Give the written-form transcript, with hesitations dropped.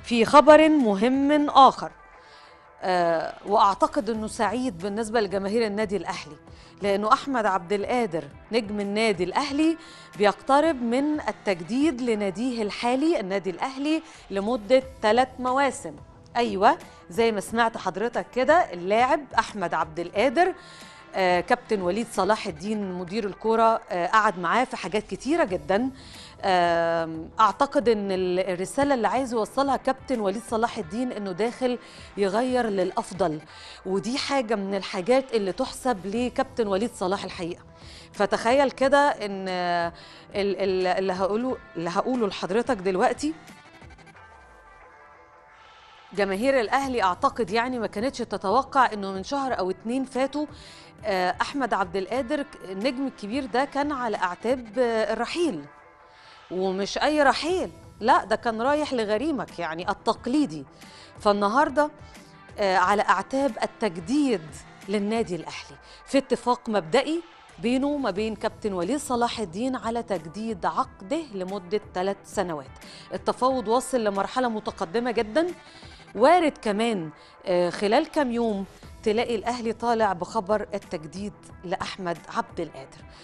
في خبر مهم آخر، وأعتقد أنه سعيد بالنسبة لجماهير النادي الأهلي، لأنه أحمد عبد القادر نجم النادي الأهلي بيقترب من التجديد لناديه الحالي النادي الأهلي لمدة 3 مواسم. أيوة، زي ما سمعت حضرتك كده، اللاعب أحمد عبد القادر كابتن وليد صلاح الدين مدير الكرة قعد معاه في حاجات كتيرة جدا. أعتقد أن الرسالة اللي عايز يوصلها كابتن وليد صلاح الدين أنه داخل يغير للأفضل، ودي حاجة من الحاجات اللي تحسب لكابتن وليد صلاح الحقيقة. فتخيل كده أن اللي هقوله لحضرتك دلوقتي، جماهير الأهلي أعتقد يعني ما كانتش تتوقع أنه من شهر أو 2 فاتوا أحمد عبد القادر النجم الكبير ده كان على أعتاب الرحيل، ومش أي رحيل، لا ده كان رايح لغريمك يعني التقليدي. فالنهاردة على أعتاب التجديد للنادي الأهلي في اتفاق مبدئي بينه وما بين كابتن وليد صلاح الدين على تجديد عقده لمدة 3 سنوات. التفاوض وصل لمرحلة متقدمة جدا، وارد كمان خلال كام يوم تلاقي الأهلي طالع بخبر التجديد لأحمد عبد القادر.